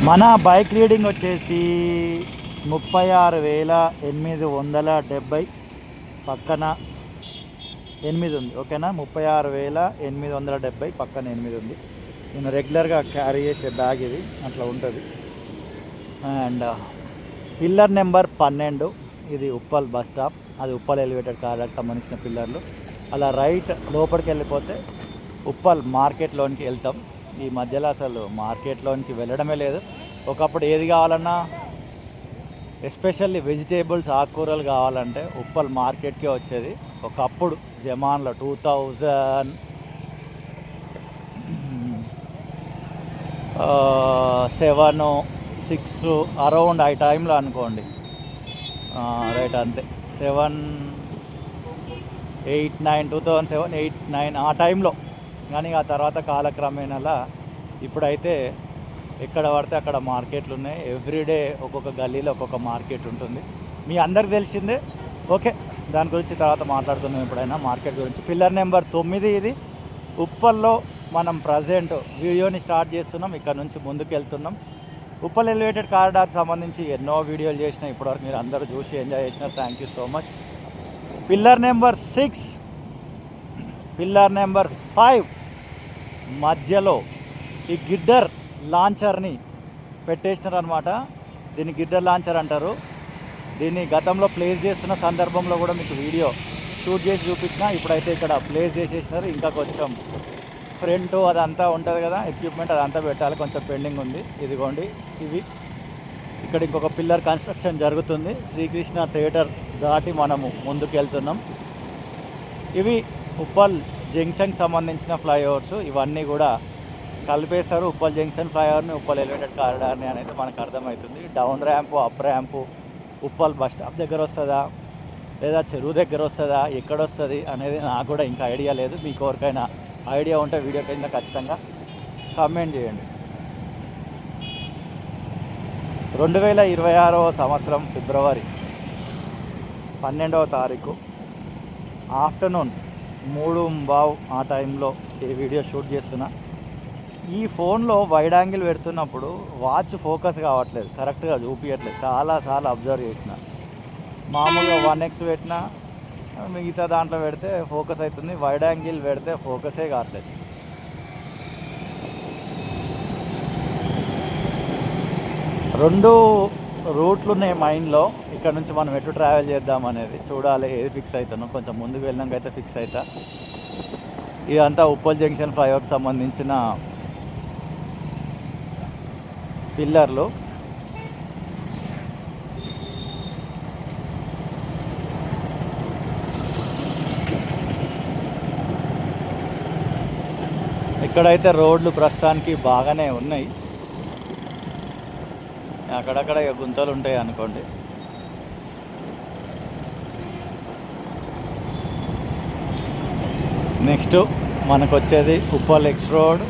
మన bike reading వచ్చేసి 36,870 పక్కన 8 ఉంది. ఓకేనా, 36,870 పక్కన 8 ఉంది. నేను రెగ్యులర్గా క్యారీ చేసే బ్యాగ్ ఇది, అట్లా ఉంటుంది. అండ్ పిల్లర్ నెంబర్ 12, ఇది ఉప్పల్ బస్ స్టాప్. అది ఉప్పల్ ఎలివేటెడ్ కారిడార్కి సంబంధించిన పిల్లర్లు. అలా రైట్ లోపలికి వెళ్ళిపోతే ఉప్పల్ మార్కెట్లోనికి వెళ్తాం. ఈ మధ్యలో అసలు మార్కెట్లోనికి వెళ్ళడమే లేదు. ఒకప్పుడు ఏది కావాలన్నా, ఎస్పెషల్లీ వెజిటేబుల్స్, ఆకుకూరలు కావాలంటే ఉప్పల్ మార్కెట్కే వచ్చేది. ఒకప్పుడు జమాన్లో 2007, 6 అరౌండ్ ఆ టైంలో అనుకోండి. రైట్, అంతే. 7, 8, 9, 2007, 8, 9 ఆ టైంలో. కానీ ఆ తర్వాత కాలక్రమేణా ఇప్పుడైతే ఎక్కడ పడితే అక్కడ మార్కెట్లు ఉన్నాయి. ఎవ్రీడే ఒక్కొక్క గల్లీలో ఒక్కొక్క మార్కెట్ ఉంటుంది. మీ అందరికి తెలిసిందే. ఓకే, దాని గురించి తర్వాత మాట్లాడుతున్నాం ఎప్పుడైనా మార్కెట్ గురించి. పిల్లర్ నెంబర్ 9 ఇది. ఉప్పల్లో మనం ప్రజెంట్ వీడియోని స్టార్ట్ చేస్తున్నాం. ఇక్కడ నుంచి ముందుకు వెళ్తున్నాం. ఉప్పల్ ఎలివేటెడ్ కారిడార్కి సంబంధించి ఎన్నో వీడియోలు చేసిన, ఇప్పటివరకు మీరు అందరూ చూసి ఎంజాయ్ చేసినారు. Thank you so much. Pillar number 6, pillar number 5 మధ్యలో ఈ గిడ్డర్ లాంచర్ని పెట్టేసినారు అనమాట. దీన్ని గిడ్డర్ లాంచర్ అంటారు. దీన్ని గతంలో ప్లేస్ చేస్తున్న సందర్భంలో కూడా మీకు వీడియో షూట్ చేసి చూపించిన. ఇప్పుడైతే ఇక్కడ ప్లేస్ చేసేసినారు. ఇంకా కొంచెం ఫ్రంట్ అదంతా ఉంటుంది కదా, ఎక్విప్మెంట్ అదంతా పెట్టాలి, కొంచెం పెండింగ్ ఉంది. ఇదిగోండి, ఇవి ఇక్కడ ఇంకొక పిల్లర్ కన్స్ట్రక్షన్ జరుగుతుంది. శ్రీకృష్ణ థియేటర్ దాటి మనము ముందుకు వెళ్తున్నాం. ఇవి ఉప్పల్ జంక్షన్కి సంబంధించిన ఫ్లైఓవర్స్. ఇవన్నీ కూడా కలిపేస్తారు. ఉప్పల్ జంక్షన్ ఫ్లైఓవర్ని, ఉప్పల్ ఎలివేటెడ్ కారిడార్ని అనేది మనకు అర్థమవుతుంది. Down ramp, up ramp Uppal bus stop దగ్గర వస్తుందా, లేదా చెరువు దగ్గర వస్తుందా, ఎక్కడ వస్తుంది అనేది నాకు కూడా ఇంకా ఐడియా లేదు. మీకు ఎవరికైనా ఐడియా ఉంటే వీడియో కింద ఖచ్చితంగా కామెంట్ చేయండి. 2026వ సంవత్సరం ఫిబ్రవరి 12వ తారీఖు ఆఫ్టర్నూన్ 3:15 ఆ టైంలో ఈ వీడియో షూట్ చేస్తున్నా. ఈ ఫోన్లో వైడ్ యాంగిల్ పెడుతున్నప్పుడు వాచ్ ఫోకస్ కావట్లేదు, కరెక్ట్గా చూపించట్లేదు. చాలా అబ్జర్వ్ చేసిన. మామూలుగా 1x పెట్టినా, మిగతా దాంట్లో పెడితే ఫోకస్ అవుతుంది. వైడ్ యాంగిల్ పెడితే ఫోకసే కావట్లేదు. రెండు రూట్లు ఉన్నాయి మైండ్లో. ఇక్కడ నుంచి మనం ఎటు ట్రావెల్ చేద్దాం అనేది చూడాలి. ఏది ఫిక్స్ అవుతాను, కొంచెం ముందుకు వెళ్ళినాక అయితే ఫిక్స్ అవుతా. ఇదంతా ఉప్పల్ జంక్షన్ ఫ్లైఓవర్కి సంబంధించిన పిల్లర్లు. ఇక్కడైతే రోడ్లు ప్రస్తుతానికి బాగానే ఉన్నాయి. అక్కడక్కడ గుంతలు ఉంటాయి అనుకోండి. నెక్స్ట్ మనకు వచ్చేది Uppal X road.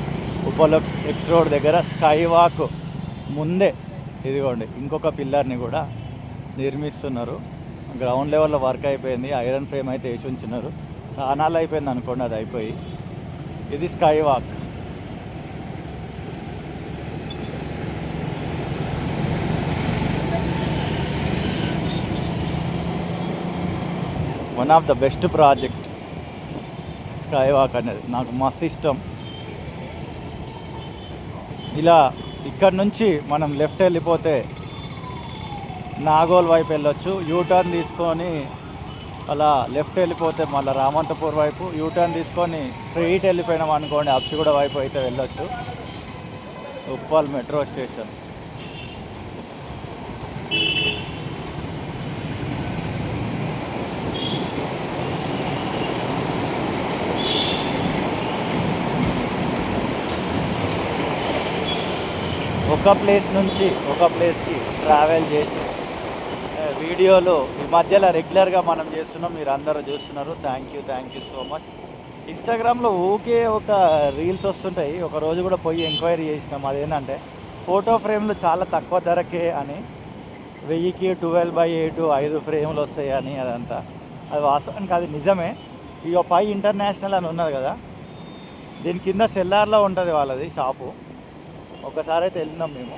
Uppal X road దగ్గర స్కై వాక్ ముందే ఇదిగోండి ఇంకొక పిల్లర్ని కూడా నిర్మిస్తున్నారు. గ్రౌండ్ లెవెల్లో వర్క్ అయిపోయింది. ఐరన్ ఫ్రేమ్ అయితే వేసి ఉంచున్నారు. చాలాలు అయిపోయింది అనుకోండి అది అయిపోయి. ఇది sky walk. One of the best project sky walk అనేది. నాకు మస్తు ఇష్టం. ఇలా ఇక్కడ నుంచి మనం లెఫ్ట్ వెళ్ళిపోతే నాగోల్ వైపు వెళ్ళొచ్చు. యూటర్న్ తీసుకొని అలా లెఫ్ట్ వెళ్ళిపోతే మళ్ళీ రామంతపూర్ వైపు యూటర్న్ తీసుకొని స్ట్రైట్ వెళ్ళిపోయినాం అనుకోండి, అప్సిగూడ వైపు అయితే వెళ్ళొచ్చు. Uppal metro station. ఒక ప్లేస్ నుంచి ఒక ప్లేస్కి ట్రావెల్ చేసి వీడియోలు ఈ మధ్యలో రెగ్యులర్గా మనం చేస్తున్నాం. మీరు అందరూ చూస్తున్నారు. Thank you so much. ఇన్స్టాగ్రామ్లో ఓకే ఒక రీల్స్ వస్తుంటాయి. ఒక రోజు కూడా పోయి ఎంక్వైరీ చేసినాం. అదేంటంటే ఫోటో ఫ్రేమ్లు చాలా తక్కువ ధరకే అని, 1000కి 12x8 5 ఫ్రేమ్లు వస్తాయి అని. అదంతా అది వాస్తవానికి అది నిజమే. ఇక పై ఇంటర్నేషనల్ అని ఉన్నది కదా, దీని కింద సెల్లార్లో ఉంటుంది వాళ్ళది షాపు. ఒకసారి అయితే వెళ్ళినాం మేము.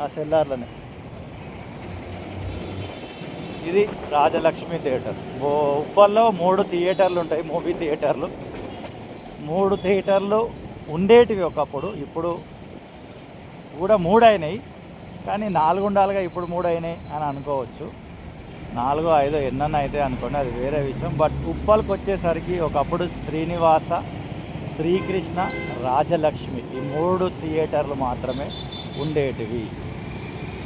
ఆ సెల్లార్లోనే. ఇది రాజలక్ష్మి థియేటర్. ఉప్పల్లో 3 థియేటర్లు ఉంటాయి, మూవీ థియేటర్లు. 3 థియేటర్లు ఉండేటివి ఒకప్పుడు, ఇప్పుడు కూడా 3 అయినాయి. కానీ 4 ఉండాలిగా, ఇప్పుడు 3 అయినాయి అని అనుకోవచ్చు. 4, 5 ఎన్నన్నా అయితే అనుకోండి, అది వేరే విషయం. బట్ ఉప్పల్కి వచ్చేసరికి ఒకప్పుడు శ్రీనివాస, శ్రీకృష్ణ, రాజలక్ష్మి ఈ 3 థియేటర్లు మాత్రమే ఉండేటివి.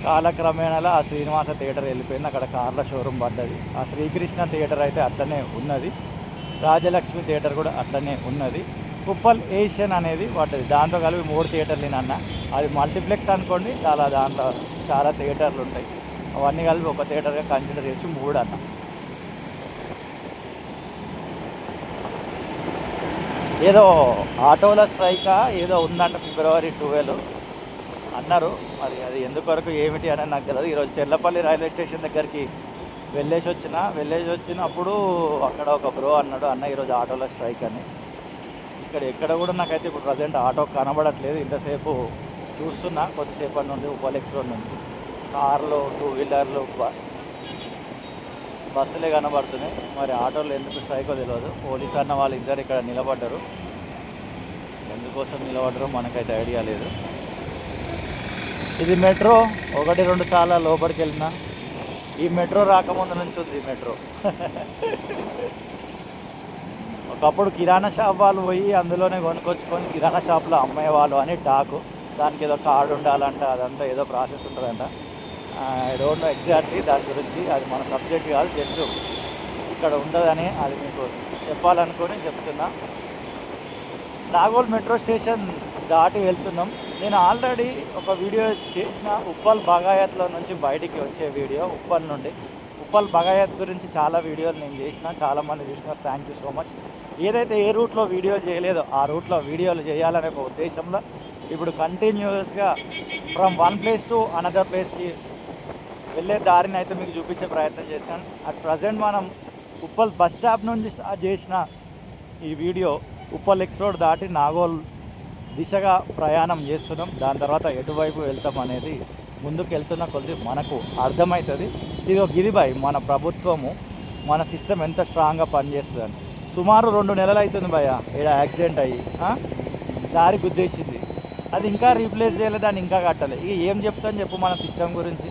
కాలక్రమేణా ఆ శ్రీనివాస థియేటర్ వెళ్ళిపోయింది, అక్కడ కార్ల షోరూమ్ పడ్డది. ఆ శ్రీకృష్ణ థియేటర్ అయితే అట్లనే ఉన్నది, రాజలక్ష్మి థియేటర్ కూడా అట్లనే ఉన్నది. ఉప్పల్ ఏషియన్ అనేది పడ్డది, దాంతో కలిపి 3 థియేటర్లు అన్న. అది మల్టీప్లెక్స్ అనుకోండి, దాంట్లో చాలా థియేటర్లు ఉంటాయి. అవన్నీ కలిపి ఒక థియేటర్గా కన్సిడర్ చేసి 3 అన్న. ఏదో ఆటోల స్ట్రైక్ ఏదో ఉందంట February 12 అన్నారు. మరి అది ఎందుకొరకు ఏమిటి అనేది నాకు తెలియదు. ఈరోజు చెర్లపల్లి రైల్వే స్టేషన్ దగ్గరికి వెళ్ళేసి వచ్చినప్పుడు అక్కడ ఒక బ్రో అన్నాడు, అన్న ఈరోజు ఆటోల స్ట్రైక్ అని. ఎక్కడ కూడా నాకైతే ఇప్పుడు ప్రజెంట్ ఆటో కనబడట్లేదు. ఇంతసేపు చూస్తున్నా, కొద్దిసేపటి నుండి ఉప్పల్ ఎక్స్ రోడ్ నుంచి కార్లు, 2 వీలర్లు, బస్సులే కనబడుతున్నాయి. మరి ఆటోలు ఎందుకు స్ట్రైకో తెలియదు. పోలీసు అన్న వాళ్ళు ఇద్దరు ఇక్కడ నిలబడ్డారు, ఎందుకోసం నిలబడ్డారో మనకైతే ఐడియా లేదు. ఇది మెట్రో 1-2 సార్లు లోపలికి వెళ్ళినా. ఈ మెట్రో రాకముందు నుంచి ఉంది మెట్రో. ఒకప్పుడు కిరాణా షాప్ వాళ్ళు పోయి అందులోనే కొనుక్కొచ్చుకొని కిరాణా షాప్లో అమ్మేవాళ్ళు అని టాకు. దానికి ఏదో కార్డు ఉండాలంట, అదంతా ఏదో ప్రాసెస్ ఉంటుందంట. ఐ డోంట్ నో ఎగ్జాక్ట్లీ దాని గురించి, అది మన సబ్జెక్ట్ కాదు. జస్ట్ ఇక్కడ ఉండదని అది మీకు చెప్పాలనుకొని చెప్తున్నా. నాగోల్ మెట్రో స్టేషన్ దాటి వెళ్తున్నాం. నేను ఆల్రెడీ ఒక వీడియో చేసిన, ఉప్పల్ బగాయత్లో నుంచి బయటికి వచ్చే వీడియో. ఉప్పల్ నుండి ఉప్పల్ బగాయత్ గురించి చాలా వీడియోలు నేను చేసిన, చాలామంది చూసినారు. Thank you so much. ఏదైతే ఏ రూట్లో వీడియోలు చేయలేదో ఆ రూట్లో వీడియోలు చేయాలనే ఒక ఉద్దేశంలో ఇప్పుడు కంటిన్యూస్గా from one place to another ప్లేస్కి వెళ్ళే దారిని అయితే మీకు చూపించే ప్రయత్నం చేశాను. అట్ ప్రజెంట్ మనం ఉప్పల్ బస్ స్టాప్ నుంచి స్టార్ట్ చేసిన ఈ వీడియో ఉప్పల్ ఎక్స్ రోడ్ దాటి నాగోల్ దిశగా ప్రయాణం చేస్తున్నాం. దాని తర్వాత ఎటువైపు వెళ్తాం అనేది ముందుకు వెళ్తున్న కొద్ది మనకు అర్థమవుతుంది. ఇది ఒక గిరిబాయ్, మన ప్రభుత్వము, మన సిస్టమ్ ఎంత స్ట్రాంగ్గా పనిచేస్తుందని. సుమారు 2 నెలలు అవుతుంది భయ్య ఇక్కడ యాక్సిడెంట్ అయ్యి, దారి గుద్దేసింది. అది ఇంకా రీప్లేస్ చేయలేదు, దాన్ని ఇంకా కట్టాలి. ఇక ఏం చెప్తాను చెప్పు మన సిస్టమ్ గురించి.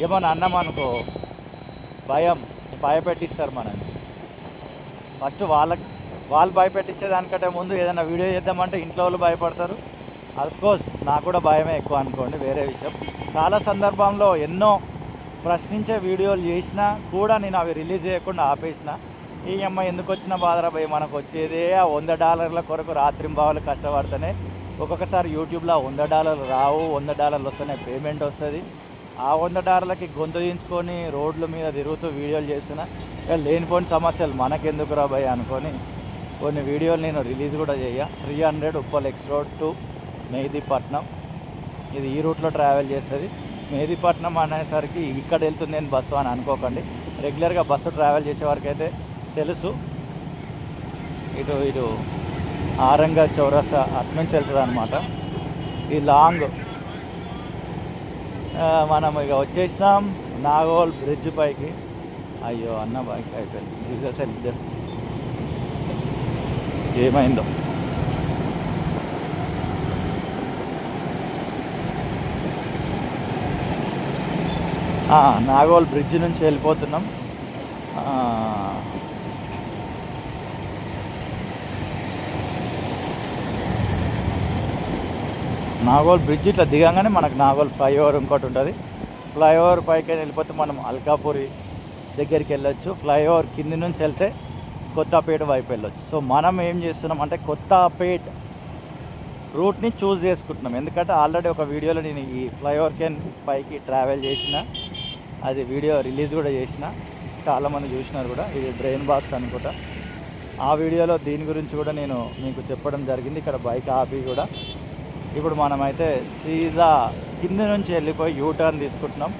ఏమన్నా అన్నామనుకో భయపెట్టిస్తారు మనని. ఫస్ట్ వాళ్ళు భయపెట్టించే దానికంటే ముందు ఏదైనా వీడియో చేద్దామంటే ఇంట్లో వాళ్ళు భయపడతారు. అఫ్కోర్స్ నాకు కూడా భయమే ఎక్కువ అనుకోండి, వేరే విషయం. చాలా సందర్భంలో ఎన్నో ప్రశ్నించే వీడియోలు చేసినా కూడా నేను అవి రిలీజ్ చేయకుండా ఆపేసిన. ఈ అమ్మాయి ఎందుకు వచ్చిన బాధరా భయ, మనకు వచ్చేదే ఆ $100 కొరకు రాత్రింబావులు కష్టపడితేనే. ఒక్కొక్కసారి యూట్యూబ్లో $100 రావు, $100 వస్తేనే పేమెంట్ వస్తుంది. ఆ $100కి గొంతు దించుకొని రోడ్ల మీద తిరుగుతూ వీడియోలు చేస్తున్నా. లేనిపోని సమస్యలు మనకెందుకు రా భయ అనుకొని కొన్ని వీడియోలు నేను రిలీజ్ కూడా 300 Uppal X road to Mehdipatnam. ఇది ఈ రూట్లో ట్రావెల్ చేస్తుంది. మెహదీపట్నం అనేసరికి ఇక్కడ వెళ్తుంది నేను బస్సు అని అనుకోకండి. రెగ్యులర్గా బస్సు ట్రావెల్ చేసే వరకు అయితే తెలుసు. ఇటు ఆరంగ చౌరస్తా అట్నుంచి వెళ్తుంది అనమాట. ఈ లాంగ్ మనం ఇక వచ్చేసినాం నాగోల్ బ్రిడ్జ్ పైకి. అయ్యో అన్న బైక్ అయిపోయింది, జీసస్ ఇద్దరు ఏమైందో. నాగోల్ బ్రిడ్జ్ నుంచి వెళ్ళిపోతున్నాం. నాగోల్ బ్రిడ్జ్ ఇట్లా దిగంగానే మనకు నాగోల్ ఫ్లైఓవర్ ఇంకోటి ఉంటుంది. ఫ్లైఓవర్ పైకి వెళ్ళిపోతే మనం అల్కాపూరి దగ్గరికి వెళ్ళొచ్చు. ఫ్లైఓవర్ కింది నుంచి వెళ్తే కొత్తపేట వైపు వెళ్ళొచ్చు. సో మనం ఏం చేస్తున్నాం అంటే కొత్తపేట రూట్ని చూస్ చేసుకుంటున్నాం. ఎందుకంటే ఆల్రెడీ ఒక వీడియోలో నేను ఈ ఫ్లైఓవర్ పైకి ట్రావెల్ చేసిన, అది వీడియో రిలీజ్ కూడా చేసిన, చాలామంది చూసినారు కూడా. ఇది బ్రెయిన్ బాక్స్ అనుకుంటా. ఆ వీడియోలో దీని గురించి కూడా నేను మీకు చెప్పడం జరిగింది. ఇక్కడ బైక్ ఆపి కూడా ఇప్పుడు మనమైతే సీదా కింద నుంచి వెళ్ళిపోయి యూటర్న్ తీసుకుంటున్నాం.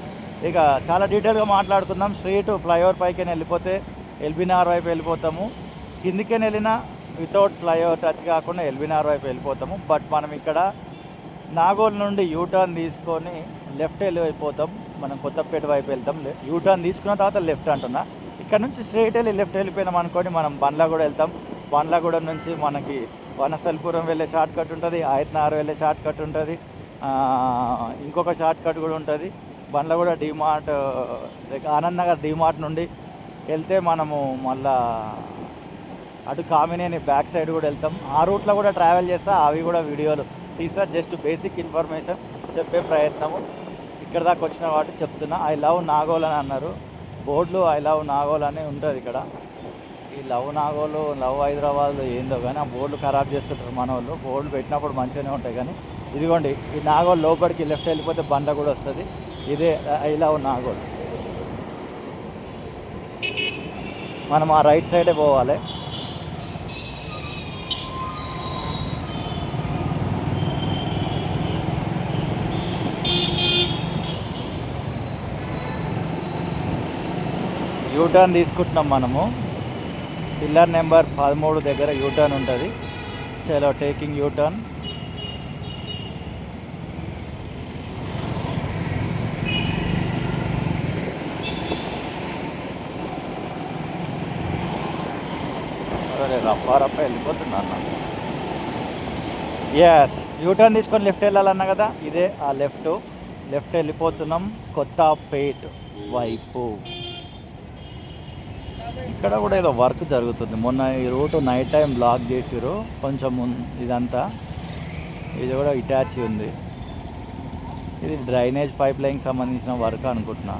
ఇక చాలా డీటెయిల్గా మాట్లాడుకుందాం. స్ట్రైట్ ఫ్లైఓవర్ పైకి వెళ్ళిపోతే ఎల్బీనగర్ వైపు వెళ్ళిపోతాము. కిందికి వెళ్ళినా వితౌట్ ఫ్లైఓవర్ టచ్ కాకుండా ఎల్బీనగర్ వైపు వెళ్ళిపోతాము. బట్ మనం ఇక్కడ నాగోల్ నుండి యూటర్న్ తీసుకొని లెఫ్ట్ వెళ్ళిపోతాం. మనం కొత్తపేట వైపు వెళ్తాం. యూటర్న్ తీసుకున్న తర్వాత లెఫ్ట్ అంటున్నా. ఇక్కడ నుంచి స్ట్రైట్ వెళ్ళి లెఫ్ట్ వెళ్ళిపోయినాం అనుకోండి, మనం బండ్లగూడ వెళ్తాం. బండ్లగూడ నుంచి మనకి వనస్థలిపురం వెళ్ళే షార్ట్ కట్ ఉంటుంది, ఆయత్నగర్ వెళ్ళే షార్ట్ కట్ ఉంటుంది, ఇంకొక షార్ట్ కట్ కూడా ఉంటుంది. బండ్లగూడ డీమార్ట్, ఆనంద్ నగర్ డీమార్ట్ నుండి వెళ్తే మనము మళ్ళా అటు కామినేని బ్యాక్ సైడ్ కూడా వెళ్తాం. ఆ రూట్లో కూడా ట్రావెల్ చేస్తా, అవి కూడా వీడియోలు తీసా. జస్ట్ బేసిక్ ఇన్ఫర్మేషన్ చెప్పే ప్రయత్నము. ఇక్కడ దాకా వచ్చిన కాబట్టి చెప్తున్నా. ఐ లవ్ నాగోల్ అని అన్నారు బోర్డులు, ఐ లవ్ నాగోల్ అని ఉంటుంది ఇక్కడ. ఈ లవ్ నాగోలు, లవ్ హైదరాబాద్ ఏందో కానీ ఆ బోర్డులు ఖరాబ్ చేస్తుంటారు మన వాళ్ళు. బోర్డులు పెట్టినప్పుడు మంచిగానే ఉంటాయి కానీ ఇదిగోండి ఈ నాగోల్ లోపలికి లెఫ్ట్ వెళ్ళిపోతే బండ కూడా వస్తుంది. ఇదే ఐ లవ్ నాగోల్. మనం ఆ రైట్ సైడే పోవాలి. యూటర్న్ తీసుకుంటున్నాం మనము. పిల్లర్ నెంబర్ 13 దగ్గర యూటర్న్ ఉంటుంది. చలో టేకింగ్ యూటర్న్. రప్ప వెళ్ళిపోతున్నా అన్న. ఎస్, యూటర్న్ తీసుకొని లెఫ్ట్ వెళ్ళాలన్నా కదా, ఇదే ఆ లెఫ్ట్ వెళ్ళిపోతున్నాం కొత్తపేట వైపు. ఇక్కడ కూడా ఏదో వర్క్ జరుగుతుంది. మొన్న ఈ రూటు నైట్ టైం బ్లాక్ చేసిరు కొంచెం. ఇదంతా ఇది కూడా ఇటాచీ ఉంది. ఇది డ్రైనేజ్ పైప్ లైన్కి సంబంధించిన వర్క్ అనుకుంటున్నా.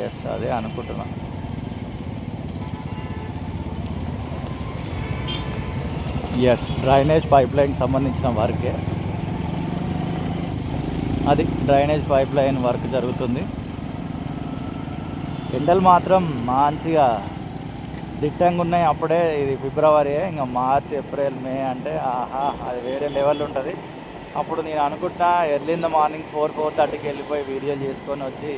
ఎస్, అదే అనుకుంటున్నా. ఎస్, డ్రైనేజ్ పైప్ లైన్కి సంబంధించిన వర్కే అది. డ్రైనేజ్ పైప్ లైన్ వర్క్ జరుగుతుంది. ఎండలు మాత్రం మంచిగా దిట్టంగా ఉన్నాయి. అప్పుడే ఇది ఫిబ్రవరి, ఇంకా మార్చ్, ఏప్రిల్, మే అంటే ఆహా, అది వేరే లెవెల్ ఉంటుంది. అప్పుడు నేను అనుకుంటా ఎర్లీ ఇన్ ద మార్నింగ్ 4-4:30కి వెళ్ళిపోయి వీడియోలు చేసుకొని వచ్చి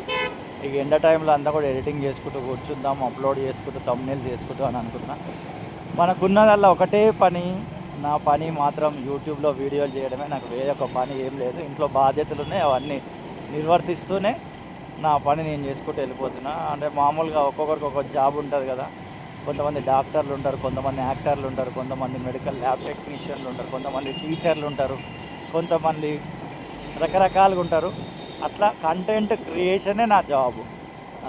ఇక ఎండ టైంలో అంతా కూడా ఎడిటింగ్ చేసుకుంటూ కూర్చుందాం, అప్లోడ్ చేసుకుంటూ తమ్నెయిల్స్ చేసుకుంటూ అని అనుకుంటున్నా. మనకున్నదల్లా ఒకటే పని. నా పని మాత్రం యూట్యూబ్లో వీడియోలు చేయడమే. నాకు వేరే ఒక పని ఏం లేదు. ఇంట్లో బాధ్యతలు ఉన్నాయి, అవన్నీ నిర్వర్తిస్తూనే నా పని నేను చేసుకుంటూ వెళ్ళిపోతున్నా. అంటే మామూలుగా ఒక్కొక్కరికి ఒక్కొక్క జాబ్ ఉంటుంది కదా. కొంతమంది డాక్టర్లు ఉంటారు, కొంతమంది యాక్టర్లు ఉంటారు, కొంతమంది మెడికల్ ల్యాబ్ టెక్నీషియన్లు ఉంటారు, కొంతమంది టీచర్లు ఉంటారు, కొంతమంది రకరకాలుగా ఉంటారు. అట్లా కంటెంట్ క్రియేషనే నా జాబు.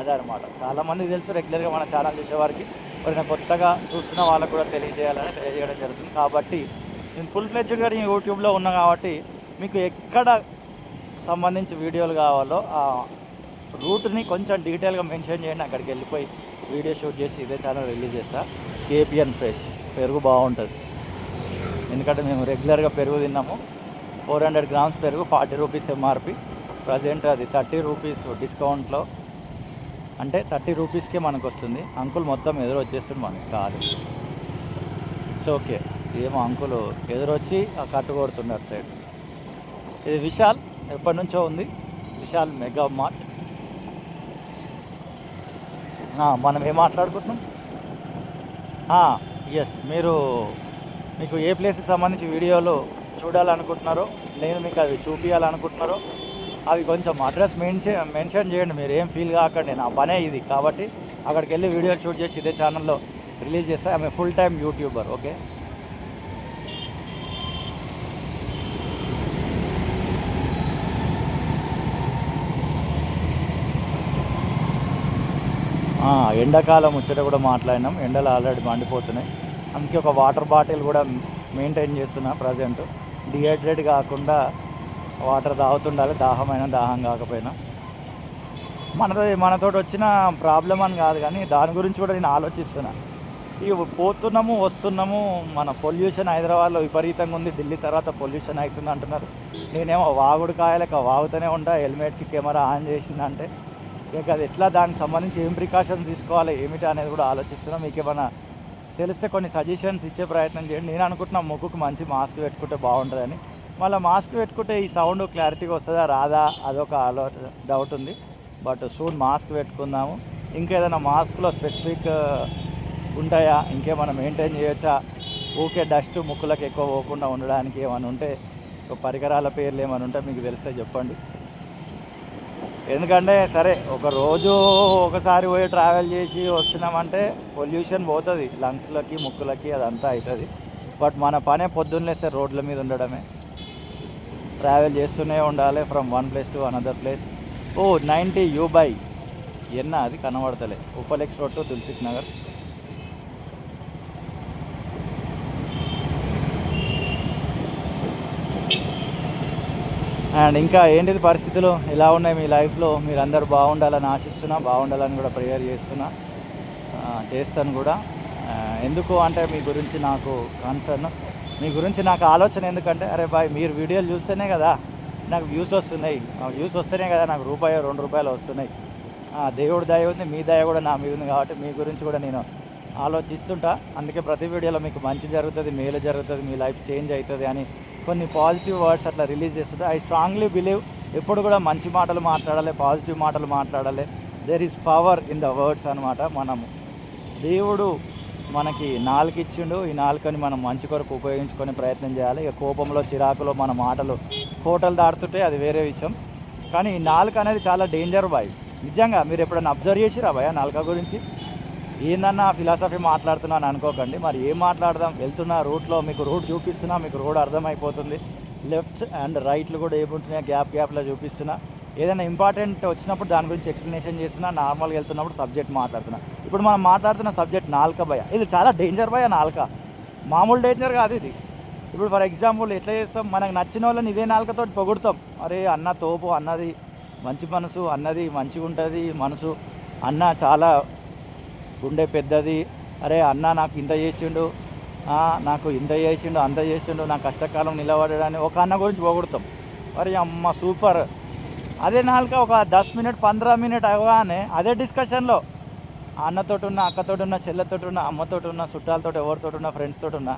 అదనమాట. చాలామంది తెలుసు, రెగ్యులర్గా మన ఛానల్ చూసేవారికి. ఎవరైనా కొత్తగా చూస్తున్న వాళ్ళకు కూడా తెలియజేయడం జరుగుతుంది. కాబట్టి నేను ఫుల్ ఫ్లెడ్జ్డ్గా యూట్యూబ్లో ఉన్నా కాబట్టి మీకు ఎక్కడ సంబంధించి వీడియోలు కావాలో ఆ రూట్ని కొంచెం డీటెయిల్గా మెన్షన్ చేయండి. అక్కడికి వెళ్ళిపోయి వీడియో షూట్ చేసి ఇదే ఛానల్ రిలీజ్ చేస్తా. కేపిఎన్ ఫ్రెష్ పెరుగు బాగుంటుంది. ఎందుకంటే మేము రెగ్యులర్గా పెరుగు తిన్నాము. 400 grams పెరుగు 40 రూపీస్ ఎంఆర్పి. ప్రజెంట్ అది 30 రూపీస్ డిస్కౌంట్లో, అంటే 30 రూపీస్కే మనకు వస్తుంది. అంకుల్ మొత్తం ఎదురు వచ్చేస్తుంది మనకి కాదు. It's okay. ఏమో అంకులు ఎదురొచ్చి ఆ కట్టు కొడుతున్నారు సైడ్. ఇది విశాల్, ఎప్పటి నుంచో ఉంది విశాల్ మెగా మార్ట్. మనం ఏం మాట్లాడుకుంటున్నాం? ఎస్, మీకు ఏ ప్లేస్కి సంబంధించి వీడియోలు చూడాలనుకుంటున్నారో, నేను మీకు అవి చూపించాలనుకుంటున్నారో అవి కొంచెం అడ్రస్ మెన్షన్ చేయండి. మీరు ఏం ఫీల్ కాకండి, నా పనే ఇది. కాబట్టి అక్కడికి వెళ్ళి వీడియో షూట్ చేసి ఇదే ఛానల్లో రిలీజ్ చేస్తా. ఆమె ఫుల్ టైమ్ యూట్యూబర్. ఓకే, ఎండాకాలం ముచ్చట కూడా మాట్లాడినాం. ఎండలు ఆల్రెడీ మండిపోతున్నాయి. అందుకే ఒక వాటర్ బాటిల్ కూడా మెయింటైన్ చేస్తున్నా ప్రజెంట్. డిహైడ్రేట్ కాకుండా వాటర్ తాగుతుండాలి, దాహమైన దాహం కాకపోయినా. మనతో వచ్చిన ప్రాబ్లం అని కాదు, కానీ దాని గురించి కూడా నేను ఆలోచిస్తున్నా. ఇక పోతున్నాము వస్తున్నాము, మన పొల్యూషన్ హైదరాబాద్లో విపరీతంగా ఉంది. ఢిల్లీ తర్వాత పొల్యూషన్ అవుతుంది అంటున్నారు. నేనేమో వాగుడు కాయలేక వాగుతూనే ఉంటా. హెల్మెట్కి కెమెరా ఆన్ చేసిందంటే ఇక అది ఎట్లా, దానికి సంబంధించి ఏం ప్రికాషన్స్ తీసుకోవాలి ఏమిటి అనేది కూడా ఆలోచిస్తున్నాం. మీకు ఏమైనా తెలిస్తే కొన్ని సజెషన్స్ ఇచ్చే ప్రయత్నం చేయండి. నేను అనుకుంటున్నా ముక్కుకు మంచి మాస్క్ పెట్టుకుంటే బాగుంటుందని. మళ్ళీ మాస్క్ పెట్టుకుంటే ఈ సౌండ్ క్లారిటీగా వస్తుందా రాదా అదొక డౌట్ ఉంది. బట్ సూన్ మాస్క్ పెట్టుకుందాము. ఇంకేదైనా మాస్క్లో స్పెసిఫిక్ ఉంటాయా, ఇంకేమైనా మెయింటైన్ చేయొచ్చా, ఊకే డస్ట్ ముక్కులకు ఎక్కువ పోకుండా ఉండడానికి ఏమైనా ఉంటే పరికరాల పేర్లు ఏమైనా ఉంటే మీకు తెలిస్తే చెప్పండి. ఎందుకంటే సరే ఒక రోజు ఒకసారి పోయి ట్రావెల్ చేసి వస్తున్నామంటే పొల్యూషన్ పోతుంది లంగ్స్లకి ముక్కులకి, అదంతా అవుతుంది. బట్ మన పనే పొద్దున్న లేస్తే రోడ్ల మీద ఉండడమే, ట్రావెల్ చేస్తూనే ఉండాలి from one place to another place. 90 U/, ఎన్న అది కనబడతలే, ఉపలెక్స్ రోడ్ టు తులసిక్ నగర్. అండ్ ఇంకా ఏంటిది పరిస్థితులు ఎలా ఉన్నాయి మీ లైఫ్లో? మీరు అందరూ బాగుండాలని ఆశిస్తున్నా, బాగుండాలని కూడా ప్రేయర్ చేస్తాను కూడా. ఎందుకు అంటే మీ గురించి నాకు కన్సర్న్, మీ గురించి నాకు ఆలోచన. ఎందుకంటే అరే బాయ్, మీరు వీడియోలు చూస్తేనే కదా నాకు వ్యూస్ వస్తున్నాయి, వ్యూస్ వస్తేనే కదా నాకు ₹2 వస్తున్నాయి. దేవుడి దయ ఉంది, మీ దయ కూడా నా మీద ఉంది. కాబట్టి మీ గురించి కూడా నేను ఆలోచిస్తుంటా. అందుకే ప్రతి వీడియోలో మీకు మంచి జరుగుతుంది, మేలు జరుగుతుంది, మీ లైఫ్ చేంజ్ అవుతుంది అని కొన్ని పాజిటివ్ వర్డ్స్ అట్లా రిలీజ్ చేస్తుంటే ఐ స్ట్రాంగ్లీ బిలీవ్ ఎప్పుడు కూడా మంచి మాటలు మాట్లాడాలి, పాజిటివ్ మాటలు మాట్లాడాలి. There is power in the words అనమాట. మనము దేవుడు మనకి నాలుక ఇచ్చిండు, ఈ నాలుకని మనం మంచి కొరకు ఉపయోగించుకొని ప్రయత్నం చేయాలి. ఇక కోపంలో, చిరాకులో మన మాటలు కోటలు దాటుతుంటే అది వేరే విషయం. కానీ ఈ నాలుక అనేది చాలా డేంజర్ బాయ్. నిజంగా మీరు ఎప్పుడైనా అబ్జర్వ్ చేసిరా భయ నాలుక గురించి? ఏందన్నా ఫిలాసఫీ మాట్లాడుతున్నాను అనుకోకండి. మరి ఏం మాట్లాడదాం? వెళ్తున్న రూట్లో మీకు రూట్ చూపిస్తున్నా, మీకు రోడ్ అర్థమైపోతుంది. లెఫ్ట్ అండ్ రైట్లు కూడా ఏముంటున్నాయి, గ్యాప్లో చూపిస్తున్నా. ఏదైనా ఇంపార్టెంట్ వచ్చినప్పుడు దాని గురించి ఎక్స్ప్లెనేషన్ చేస్తున్నా, నార్మల్గా వెళ్తున్నప్పుడు సబ్జెక్ట్ మాట్లాడుతున్నా. ఇప్పుడు మనం మాట్లాడుతున్న సబ్జెక్ట్ నాలుక భయ. ఇది చాలా డేంజర్ భయ నాలుక, మామూలు డేంజర్ కాదు ఇది. ఇప్పుడు ఫర్ ఎగ్జాంపుల్ ఎట్లా చేస్తాం, మనకు నచ్చిన వాళ్ళని ఇదే నాలుకతో పొగుడుతాం. అరే అన్న తోపు, అన్నది మంచి మనసు, అన్నది మంచిగా ఉంటుంది మనసు, అన్న చాలా గుండె పెద్దది, అరే అన్న నాకు ఇంత చేసిండు, నాకు ఇంత చేసిండు, అంత చేసిండు, నా కష్టకాలం నిలబడడానికి ఒక అన్న గురించి పొగుడుతాం. మరి అమ్మ సూపర్. అదే నాలుక ఒక 10 మినిట్ 15 మినిట్ అవగానే అదే డిస్కషన్లో అన్నతోటి ఉన్న, అక్కతోటి ఉన్న, చెల్లెతోటి ఉన్న, అమ్మతోటి ఉన్న, చుట్టాలతో, ఎవరితోటి ఉన్న, ఫ్రెండ్స్ తోటి ఉన్న,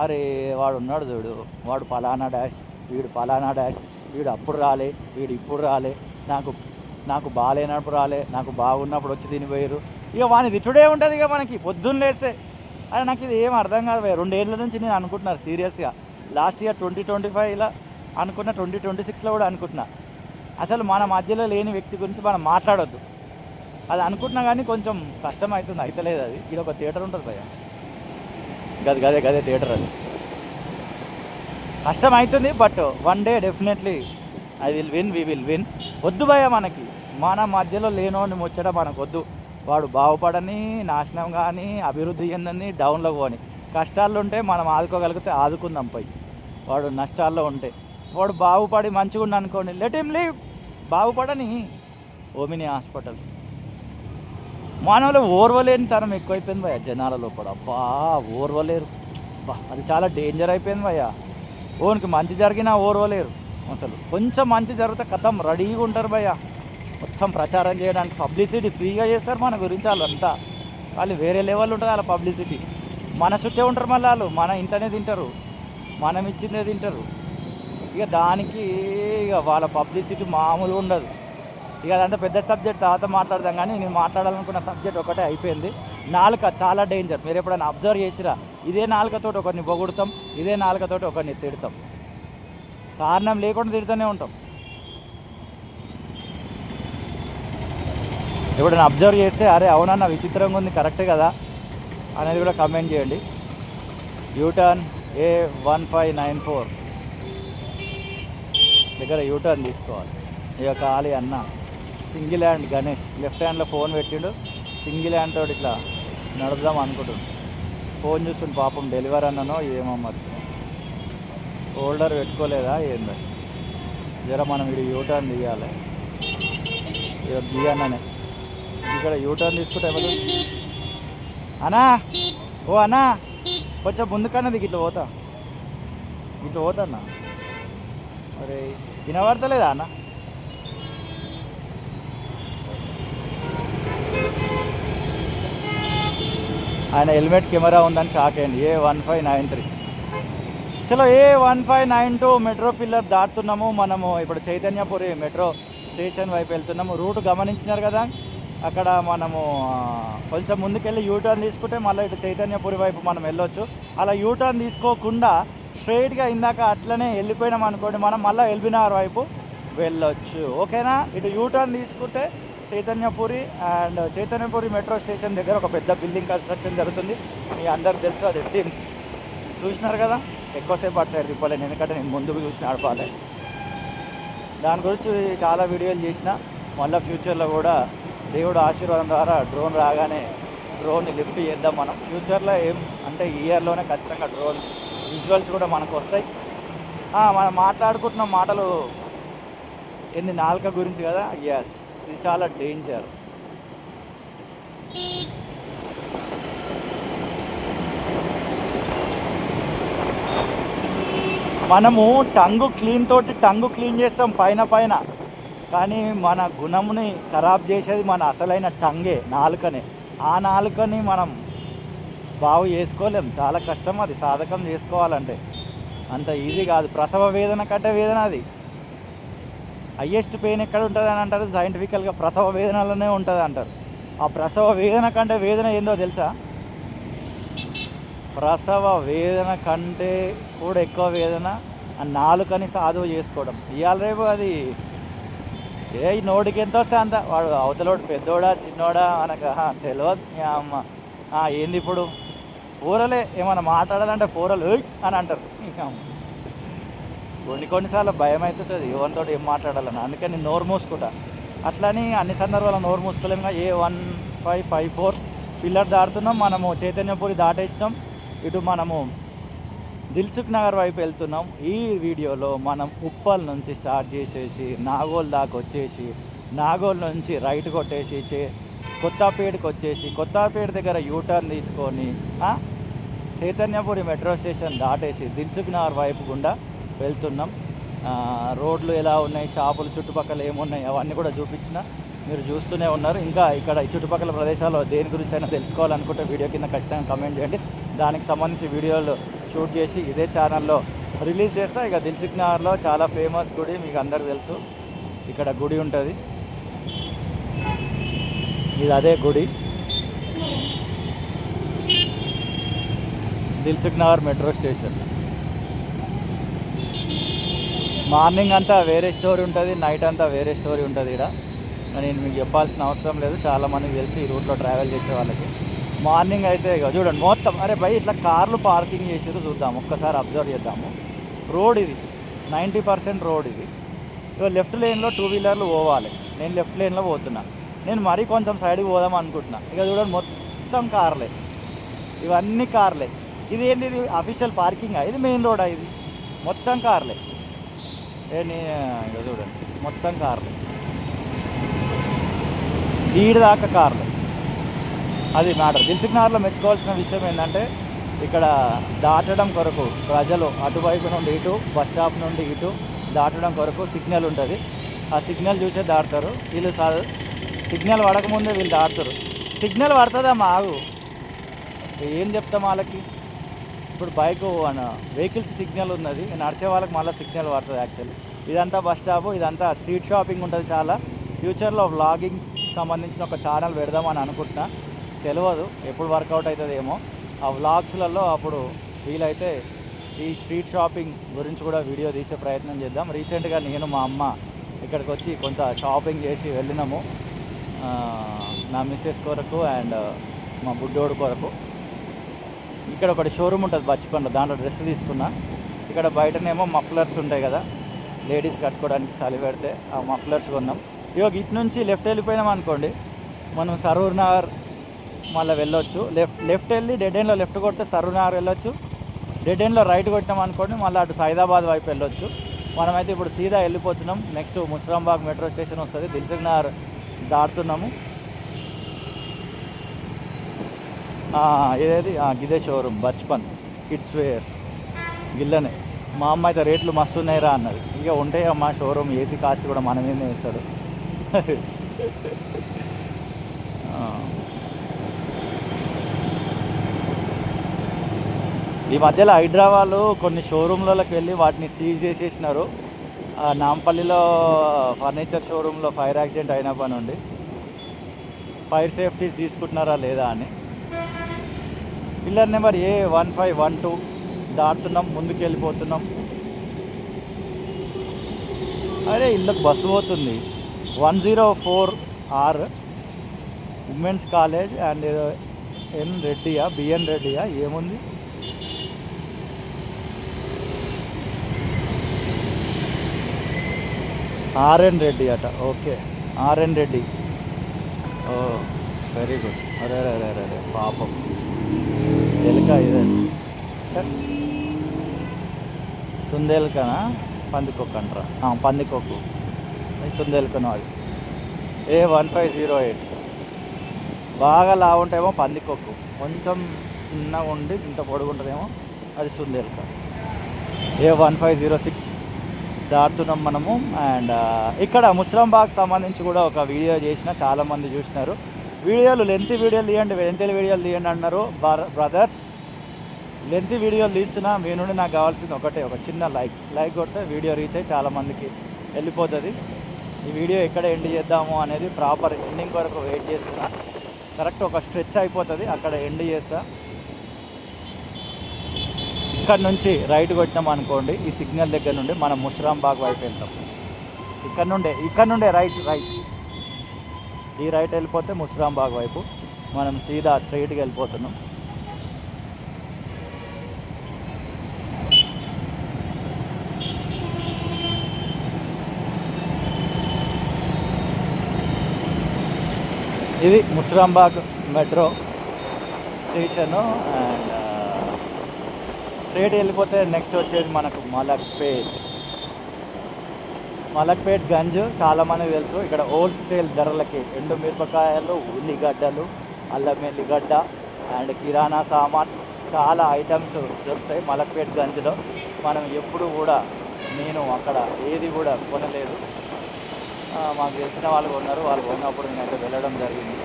అరే వాడు ఉన్నాడు చూడు, వాడు పలానా డాష్, వీడు పలానా డాష్, వీడు అప్పుడు రాలే, వీడు ఇప్పుడు రాలే, నాకు బాగాలేనప్పుడు రాలే, నాకు బాగున్నప్పుడు వచ్చి తినిపోయారు. ఇక వాని తిట్టుడే ఉంటుంది. ఇక మనకి పొద్దున్న లేస్తే అరే నాకు ఇది ఏం అర్థం కాదు. 2 ఏళ్ళ నుంచి నేను అనుకుంటున్నాను సీరియస్గా. లాస్ట్ ఇయర్ 2025 అనుకున్నా, 2026 కూడా అనుకుంటున్నా. అసలు మన మధ్యలో లేని వ్యక్తి గురించి మనం మాట్లాడొద్దు. అది అనుకుంటున్నా కానీ కొంచెం కష్టం అవుతుంది, అవుతలేదు. అది ఇది ఒక థియేటర్ ఉంటుంది భయ్య, గదే థియేటర్. అది కష్టం అవుతుంది. But one day definitely I will win, we will win. వద్దు భయ్య మనకి, మన మధ్యలో లేనోని ముచ్చట మనకు వద్దు. వాడు బాగుపడని, నాశనం కానీ, అభివృద్ధి చెందని, డౌన్లో పోని. కష్టాల్లో ఉంటే మనం ఆదుకోగలిగితే ఆదుకుందాం పోయి. వాడు నష్టాల్లో ఉంటే, వాడు బాగుపడి మంచిగా ఉండి అనుకోండి, లెట్ హిమ్ లీవ్. బాగుపడని ఓమిని హాస్పిటల్స్. మానవులు ఓర్వలేని తనం ఎక్కువైపోయింది భయ్య జనాల లోపల. అబ్బా ఓర్వలేరు, అది చాలా డేంజర్ అయిపోయింది భయ్య. ఓనికి మంచి జరిగినా ఓర్వలేరు. అసలు కొంచెం మంచి జరిగితే కథం రెడీగా ఉంటారు భయ్య. మొత్తం ప్రచారం చేయడానికి పబ్లిసిటీ ఫ్రీగా చేస్తారు మన గురించి. వాళ్ళంతా వాళ్ళు వేరే లెవెల్ ఉంటుంది వాళ్ళ పబ్లిసిటీ. మన చుట్టే ఉంటారు మళ్ళీ వాళ్ళు, మన ఇంట్లోనే తింటారు, మనం ఇచ్చిందే తింటారు. ఇక దానికి ఇక వాళ్ళ పబ్లిసిటీ మామూలుగా ఉండదు. ఇక అదంతా పెద్ద సబ్జెక్ట్ తర్వాత మాట్లాడదాం. కానీ నేను మాట్లాడాలనుకున్న సబ్జెక్ట్ ఒకటే అయిపోయింది. నాలుక చాలా డేంజర్. మీరు ఎప్పుడైనా అబ్జర్వ్ చేసిరా? ఇదే నాలుకతోటి ఒకరిని పొగుడుతాం, ఇదే నాలుకతోటి ఒకరిని తిడతాం, కారణం లేకుండా తిడుతూనే ఉంటాం. ఎప్పుడైనా అబ్జర్వ్ చేస్తే అరే అవునన్న విచిత్రంగా ఉంది, కరెక్టే కదా అనేది కూడా కమెంట్ చేయండి. యూటర్న్ A1594 దగ్గర యూటర్న్ తీసుకోవాలి. ఇక ఖాళీ అన్న సింగిల్ హ్యాండ్ గణేష్ లెఫ్ట్ హ్యాండ్లో ఫోన్ పెట్టిండు, సింగిల్ హ్యాండ్ తోటి ఇట్లా నడుద్దాం అనుకుంటుండు. ఫోన్ చూస్తుంది పాపం, డెలివరీ అన్ననో ఏమో మరి, హోల్డర్ పెట్టుకోలేదా ఏందో. జర మనం ఇది యూటర్న్ తీయాలి. ఇక తీయన్ననే ఇక్కడ యూటర్న్ తీసుకుంటే ఎవరు అన్నా, ఓ అన్నా కొంచెం ముందుకన్నది ఇట్లా పోతా అన్న. అరే వినబడతలేదా అన్న? ఆయన హెల్మెట్ కెమెరా ఉందని షాక్ అయింది. A1593. చలో A1592 మెట్రో పిల్లర్ దాటుతున్నాము మనము. ఇప్పుడు చైతన్యపురి మెట్రో స్టేషన్ వైపు వెళ్తున్నాము. రూట్ గమనించినారు కదా, అక్కడ మనము కొంచెం ముందుకెళ్ళి యూటర్న్ తీసుకుంటే మళ్ళీ ఇటు చైతన్యపురి వైపు మనం వెళ్ళొచ్చు. అలా యూటర్న్ తీసుకోకుండా స్ట్రైట్గా ఇందాక అట్లనే వెళ్ళిపోయినాం అనుకోండి, మనం మళ్ళీ ఎల్బీనగర్ వైపు వెళ్ళొచ్చు. ఓకేనా? ఇటు యూటర్న్ తీసుకుంటే Chaitanyapuri and Chaitanyapuri metro station దగ్గర ఒక పెద్ద బిల్డింగ్ కన్స్ట్రక్షన్ జరుగుతుంది. మీ అందరికి తెలుసు, అది టిమ్స్ చూసినారు కదా. ఎక్కువసేపు అటు సైడ్ తిప్పలేను, ఎందుకంటే నేను ముందుకు చూసి నడపాలి. దాని గురించి చాలా వీడియోలు చేసిన. మళ్ళీ ఫ్యూచర్లో కూడా దేవుడు ఆశీర్వాదం ద్వారా డ్రోన్ రాగానే డ్రోన్ని లిఫ్ట్ చేద్దాం మనం. ఫ్యూచర్లో ఏం అంటే ఈ ఇయర్లోనే ఖచ్చితంగా డ్రోన్ విజువల్స్ కూడా మనకు వస్తాయి. మనం మాట్లాడుకుంటున్న మాటలు ఎన్ని నాలుక గురించి కదా. ఎస్, ఇది చాలా డేంజర్. మనము టంగు క్లీన్ చేస్తాం పైన, కానీ మన గుణముని ఖరాబ్ చేసేది మన అసలైన టంగే, నాలుకనే. ఆ నాలుకని మనం బాగు చేసుకోలేం, చాలా కష్టం. అది సాధకం చేసుకోవాలంటే అంత ఈజీ కాదు. ప్రసవ వేదన కంటే వేదన అది. హయ్యెస్ట్ పెయిన్ ఎక్కడ ఉంటుంది అని అంటారు సైంటిఫికల్గా, ప్రసవ వేదనలోనే ఉంటుంది అంటారు. ఆ ప్రసవ వేదన కంటే వేదన ఏందో తెలుసా? ప్రసవ వేదన కంటే కూడా ఎక్కువ వేదన ఆ నాలుకని సాధువు చేసుకోవడం. ఇవాళ రేపు అది ఈ నోటికి ఎంత వస్తే అంత, వాడు అవతలోడు పెద్దోడా చిన్నోడా మనకు తెలియదు. అమ్మ ఏంది ఇప్పుడు పూరలే ఏమైనా మాట్లాడాలంటే పూరలు అని అంటారు. కొన్నిసార్లు భయం అవుతుంటుంది ఎవరితో ఏం మాట్లాడాలని, అందుకని నేను నోరు మూసుకుంటా. అట్లని అన్ని సందర్భాల్లో నోరు మూసుకోలేముగా. 1554 పిల్లర్ దాటుతున్నాం మనము, చైతన్యపురి దాటేసినాం. ఇటు మనము దిల్సుఖ్ నగర్ వైపు వెళ్తున్నాం. ఈ వీడియోలో మనం ఉప్పల్ నుంచి స్టార్ట్ చేసేసి నాగోల్ దాకా వచ్చేసి, నాగోల్ నుంచి రైట్ కొట్టేసి కొత్తపేటకి వచ్చేసి, కొత్తపేట దగ్గర యూటర్న్ తీసుకొని చైతన్యపురి మెట్రో స్టేషన్ దాటేసి దిల్సుఖ్ నగర్ వైపు గుండా వెళ్తున్నాం. రోడ్లు ఎలా ఉన్నాయి, షాపులు చుట్టుపక్కల ఏమున్నాయి అవన్నీ కూడా చూపించిన, మీరు చూస్తూనే ఉన్నారు. ఇంకా ఇక్కడ ఈ చుట్టుపక్కల ప్రదేశాల్లో దేని గురించి అయినా తెలుసుకోవాలనుకుంటే వీడియో కింద ఖచ్చితంగా కమెంట్ చేయండి. దానికి సంబంధించి వీడియోలు షూట్ చేసి ఇదే ఛానల్లో రిలీజ్ చేస్తా. ఇక దిల్సుఖ్ నగర్లో చాలా ఫేమస్ గుడి మీకు అందరికి తెలుసు. ఇక్కడ గుడి ఉంటుంది, ఇది అదే గుడి, Dilsukh Nagar metro station. Morning అంతా వేరే స్టోరీ ఉంటుంది, నైట్ అంతా వేరే స్టోరీ ఉంటుంది. ఇక్కడ నేను మీకు చెప్పాల్సిన అవసరం లేదు, చాలామందికి తెలిసి ఈ రూట్లో ట్రావెల్ చేసే వాళ్ళకి. మార్నింగ్ అయితే ఇక చూడండి మొత్తం, అరే భయ్ ఇట్లా కార్లు పార్కింగ్ చేసేది చూద్దాం, ఒక్కసారి అబ్జర్వ్ చేద్దాము. రోడ్ ఇది 90% రోడ్ ఇది. ఇక లెఫ్ట్ లేన్లో 2 వీలర్లు పోవాలి, నేను లెఫ్ట్ లేన్లో పోతున్నా. నేను మరీ కొంచెం సైడ్కి పోదాం అనుకుంటున్నా. ఇక చూడండి మొత్తం కార్లే, ఇవన్నీ కార్లే. ఇది ఏంటి, ఇది అఫీషియల్ పార్కింగా, ఇది మెయిన్ రోడా, ఇది మొత్తం కార్లే. ఇక చూడండి మొత్తం కార్లే, ఈడు దాకా కార్లే. అది మ్యాటర్. దిల్సుఖ్ నగర్లో మెచ్చుకోవాల్సిన విషయం ఏంటంటే ఇక్కడ దాటడం కొరకు ప్రజలు అటువైపు నుండి ఇటు, బస్ స్టాప్ నుండి ఇటు దాటడం కొరకు సిగ్నల్ ఉంటుంది. ఆ సిగ్నల్ చూసే దాటుతారు వీళ్ళు. సిగ్నల్ పడకముందే వీళ్ళు దాటుతారు. సిగ్నల్ పడుతుందా మాగు, ఏం చెప్తాం వాళ్ళకి. ఇప్పుడు బైక్ వెహికల్స్ సిగ్నల్ ఉన్నది, నడిచే వాళ్ళకి మళ్ళీ సిగ్నల్ పడుతుంది. యాక్చువల్లీ ఇదంతా బస్ స్టాప్, ఇదంతా స్ట్రీట్ షాపింగ్ ఉంటుంది చాలా. ఫ్యూచర్లో వ్లాగింగ్ సంబంధించిన ఒక ఛానల్ పెడదామని అనుకుంటున్నా, తెలియదు ఎప్పుడు వర్కౌట్ అవుతుంది ఏమో. ఆ వ్లాగ్స్లలో అప్పుడు వీలైతే ఈ స్ట్రీట్ షాపింగ్ గురించి కూడా వీడియో తీసే ప్రయత్నం చేద్దాం. రీసెంట్గా నేను మా అమ్మ ఇక్కడికి వచ్చి కొంత షాపింగ్ చేసి వెళ్ళినాము, నా మిస్సెస్ కొరకు అండ్ మా బుడ్డోడు కొరకు. ఇక్కడ ఒకటి షోరూమ్ ఉంటుంది బచ్చిపండ్లో, దాంట్లో డ్రెస్ తీసుకున్నా. ఇక్కడ బయటనేమో మఫ్లర్స్ ఉంటాయి కదా లేడీస్ కట్టుకోవడానికి, చలి పెడితే ఆ మఫ్లర్స్ కొన్నాం. ఇక ఇటు నుంచి లెఫ్ట్ వెళ్ళిపోయినాం అనుకోండి, మనం సరూర్ నగర్ మళ్ళీ వెళ్ళొచ్చు. లెఫ్ట్ వెళ్ళి డెడ్ ఎండ్లో లెఫ్ట్ కొడితే సరూర్ నగర్ వెళ్ళొచ్చు. డెడ్ ఎండ్లో రైట్ కొట్టాం అనుకోండి మళ్ళీ అటు సైదాబాద్ వైపు వెళ్ళొచ్చు. మనమైతే ఇప్పుడు సీదా వెళ్ళిపోతున్నాం. నెక్స్ట్ ముస్రాంబాగ్ మెట్రో స్టేషన్ వస్తుంది, దిల్సుఖ్ నగర్ దాటుతున్నాము. ఏదేది గిదే షోరూమ్ బచ్పన్ కిడ్స్ వేర్ గిల్లనే. మా అమ్మ అయితే రేట్లు మస్తు ఉన్నాయిరా అన్నది. ఇక ఉంటాయమ్మా షోరూమ్, ఏసీ కాస్ట్ కూడా మన మీదనే ఇస్తాడు. ఈ మధ్యలో హైదరాబాద్లో కొన్ని షోరూమ్లలోకి వెళ్ళి వాటిని సీజ్ చేసేసినారు. నాంపల్లిలో ఫర్నిచర్ షోరూంలో ఫైర్ యాక్సిడెంట్ అయినప్పటి నుండి ఫైర్ సేఫ్టీస్ తీసుకుంటున్నారా లేదా అని. పిల్లర్ నెంబర్ A1512 దాటుతున్నాం, ముందుకు వెళ్ళిపోతున్నాం. అరే ఇళ్ళకి బస్సు పోతుంది. 104R women's college and N రెడ్డియా బిఎన్ రెడ్డియా ఏముంది? ఆర్ఎన్ రెడ్డి అట. Okay, RN Reddy. Oh very good. అరే అరే అరే అరే పాపం ఎలుక ఇదే. సుందేలుకనా పందికొక్కు అంటారా? పందికొక్కు సుందేలుకను. అది A1508. బాగా లావుంటేమో పందికొక్కు, కొంచెం చిన్నగా ఉండి ఇంత పొడుగుంటుందేమో అది సుందేలుక. A1506 దాటుతున్నాం మనము. అండ్ ఇక్కడ ముస్రాంబాగ్ సంబంధించి కూడా ఒక వీడియో చేసిన, చాలామంది చూసినారు. వీడియోలు లెంత్ వీడియోలు తీయండి, వీడియోలు తీయండి అన్నారు. బ్రదర్స్, లెంత్ వీడియోలు తీస్తున్నా. మీ నుండి నాకు కావాల్సింది ఒకటే, ఒక చిన్న లైక్ కొడితే వీడియో రీచ్ అయ్యి చాలామందికి వెళ్ళిపోతుంది. ఈ వీడియో ఎక్కడ ఎండ్ చేద్దాము అనేది ప్రాపర్ ఎండింగ్ వరకు వెయిట్ చేస్తున్నా. కరెక్ట్ ఒక స్ట్రెచ్ అయిపోతుంది, అక్కడ ఎండ్ చేస్తా. ఇక్కడ నుంచి రైట్ కొట్టినాం అనుకోండి, ఈ సిగ్నల్ దగ్గర నుండి మనం ముస్రాంబాగ్ వైపు వెళ్తాం. ఇక్కడ నుండే రైట్ ఈ రైట్ వెళ్ళిపోతే ముస్రాంబాగ్ వైపు మనం సీదా స్ట్రైట్గా వెళ్ళిపోతున్నాం. ఇది ముస్రాంబాగ్ మెట్రో స్టేషను. అండ్ స్ట్రైట్ వెళ్ళిపోతే నెక్స్ట్ వచ్చేది మనకు మలక్పేట్ గంజ్. చాలామందికి తెలుసు, ఇక్కడ హోల్సేల్ ధరలకి ఎండు మిరపకాయలు, ఉల్లిగడ్డలు, అల్లం ఎల్లిగడ్డ అండ్ కిరాణా సామాన్ చాలా ఐటమ్స్ దొరుకుతాయి మలక్పేట్ గంజ్లో. మనం ఎప్పుడు కూడా, నేను అక్కడ ఏది కూడా కొనలేదు, మాకు తెలిసిన వాళ్ళు కొన్నారు. వాళ్ళు కొన్నప్పుడు నేనైతే వెళ్ళడం జరిగింది.